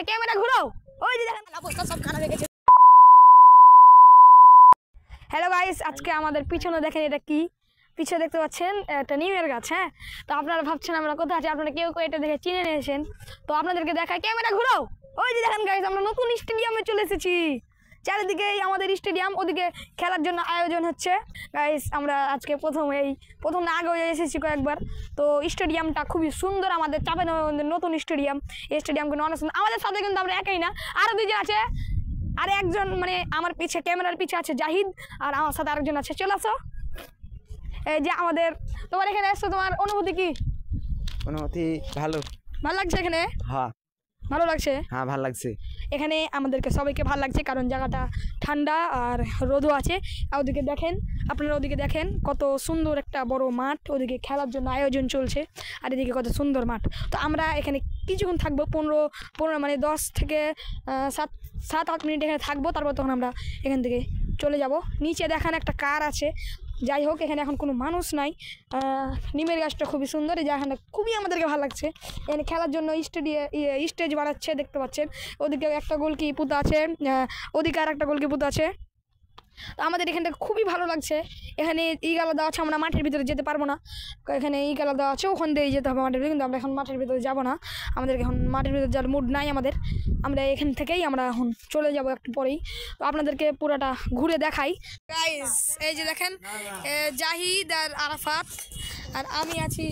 দেখায়, ক্যামেরা ঘুরাও। ওই যে দেখেন অবস্থা সব খারাপ হয়ে গেছে। হ্যালো গাইস, আজকে আমাদের পিছনে দেখেন এটা কি, পিছনে দেখতে পাচ্ছেন একটা নিমের গাছ। হ্যাঁ, তো আপনারা ভাবছেন আমরা কোথায় আছি, আপনারা কেউ কেউ এটা দেখে চিনে নিয়েছেন। তো আপনাদেরকে দেখায়, ক্যামেরা ঘুরাও। ওই যে দেখেন গাইস, আমরা নতুন স্টেডিয়ামে চলে এসেছি। চারিদিকে আমাদের স্টেডিয়াম, ওদিকে খেলার জন্য আয়োজন হচ্ছে। গাইস আমরা আজকে প্রথম না আগে এসেছি কয়েকবার। তো স্টেডিয়ামটা খুবই সুন্দর, আমাদের চাপে নতুন স্টেডিয়াম। এই স্টেডিয়াম কিন্তু অনেক সুন্দর। আমাদের সাথে কিন্তু আমরা একাই না, আরও দুজন আছে। আর একজন মানে আমার পিছে, ক্যামেরার পিছে আছে জাহিদ, আর আমার সাথে আরেকজন আছে। চলে আসো। এই যে আমাদের, তোমার এখানে এসছো, তোমার অনুভূতি কি? অনুভূতি ভালো লাগছে এখানে? হ্যাঁ ভালো লাগছে। হ্যাঁ ভালো লাগছে এখানে আমাদেরকে সবাইকে ভালো লাগছে, কারণ জায়গাটা ঠান্ডা আর রোদও আছে। আর ওদিকে দেখেন, আপনারা ওদিকে দেখেন কত সুন্দর একটা বড় মাঠ, ওদিকে খেলার জন্য আয়োজন চলছে। আর এদিকে কত সুন্দর মাঠ। তো আমরা এখানে কিছুক্ষণ থাকবো, 15 মানে 10 থেকে 7-8 মিনিট এখানে থাকবো। তারপর তখন আমরা এখান থেকে চলে যাব। নিচে দেখেন একটা কার আছে। যাই হোক, এখানে এখন কোনো মানুষ নাই। নিমের গাছটা খুবই সুন্দর, এই জায়গাটা খুবই আমাদেরকে ভালো লাগছে। এখানে খেলার জন্য স্টেজ বানাচ্ছে, দেখতে পাচ্ছেন। ওদিকে একটা গোলকি পুঁতা আছে, ওদিকে আর একটা গোলকি পুঁতা আছে। তো আমাদের এখানটা খুবই ভালো লাগছে। এখানে গালা দেওয়া আছে, আমরা মাঠের ভিতরে যেতে পারবো না। এখানে গালা দেওয়া আছে, ওখান দিয়ে যেতে হবে মাঠের ভিতরে, কিন্তু আমরা এখন মাঠের ভিতরে যাবো না। আমাদের এখন মাঠের ভিতরে যাওয়ার মুড নাই আমাদের। আমরা এখান থেকেই আমরা এখন চলে যাব একটু পরেই। তো আপনাদেরকে পুরোটা ঘুরে দেখাই। গাইস এই যে দেখেন, জাহিদ আর আরাফাত, আর আমি আছি,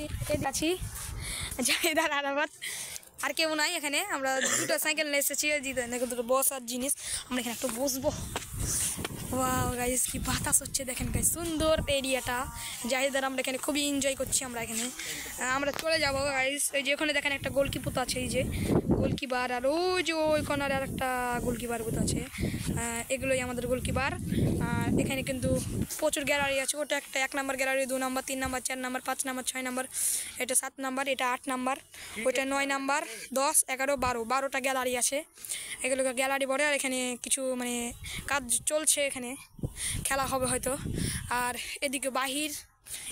জাহিদ আর আরাফাত, আর কেউ নাই এখানে। আমরা দুটো সাইকেল নিয়ে এসেছি, দুটো বসার জিনিস। আমরা এখানে একটু বসবো। ওয়াও গাইস, কি বাতাস হচ্ছে দেখেন গাইস, সুন্দর এরিয়াটা। জাহিদার আমরা এখানে খুবই এনজয় করছি। আমরা এখানে আমরা চলে যাবো গাইস। এই যে ওখানে দেখেন একটা গোলকিপার আছে, এই যে গোলকিপার, আর ওই যে ওই কর্নারে আর একটা গোলকিপার বুথ আছে। এগুলোই আমাদের গোলকিপার। আর এখানে কিন্তু প্রচুর গ্যালারি আছে। ওটা একটা 1 নম্বর গ্যালারি, 2 নম্বর, 3 নম্বর, 4 নম্বর, 5 নম্বর, 6 নম্বর, এটা 7 নম্বর, এটা 8 নম্বর, ওইটা 9 নম্বর, 10, 11, 12টা গ্যালারি আছে। এগুলোকে গ্যালারি বলে। আর এখানে কিছু মানে কাজ চলছে, এখানে খেলা হবে হয়তো। আর এদিকে বাহির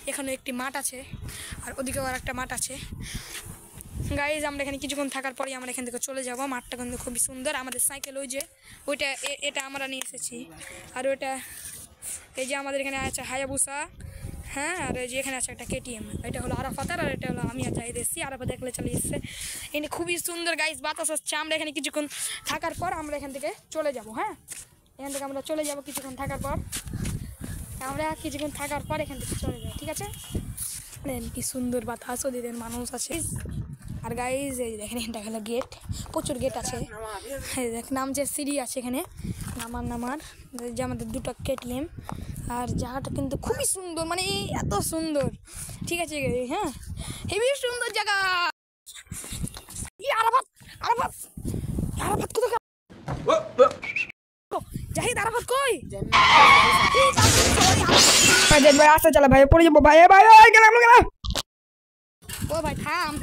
এখানে একটি মাঠ আছে, আর ওদিকেও আর একটা মাঠ আছে। গাইজ আমরা এখানে কিছুক্ষণ থাকার পরেই আমরা এখান থেকে চলে যাব। মাঠটা কিন্তু খুবই সুন্দর। আমাদের সাইকেল ওই যে ওইটা, এটা আমরা নিয়ে এসেছি। আর ওইটা এই যে আমাদের এখানে আছে হায়াবুসা। হ্যাঁ, আর এই যে এখানে আছে একটা KTM। এটা হলো আরাফাতের, আর এটা হলো আমি আর জাহিদ এসেছি। আরাফাত দেখলে চলে এসছে। এখানে খুবই সুন্দর গাইজ, বাতাস হচ্ছে। আমরা এখানে কিছুক্ষণ থাকার পর আমরা এখান থেকে চলে যাব। হ্যাঁ, এখান থেকে আমরা চলে যাব কিছুক্ষণ থাকার পর। আমরা কিছুক্ষণ থাকার পর এখান থেকে চলে যাব, ঠিক আছে? কি সুন্দর বাতাস, ওদের মানুষ আছে। আর গাইজ এই দেখেন, এটা হলো গেট, প্রচুর গেট আছে। দেখ নামছে, সিঁড়ি আছে এখানে নামার যে আমাদের দুটো KTM। আর জায়গাটা কিন্তু খুবই সুন্দর, মানে এত সুন্দর, ঠিক আছে? হ্যাঁ, হেবি সুন্দর জায়গা। আরাফাত কোথায়? জাহিদ আরাফাত কই? ভাই আসতে চলে ভাই, পড়ে যাবো ভাই। গেলাম। ও ভাই থাম।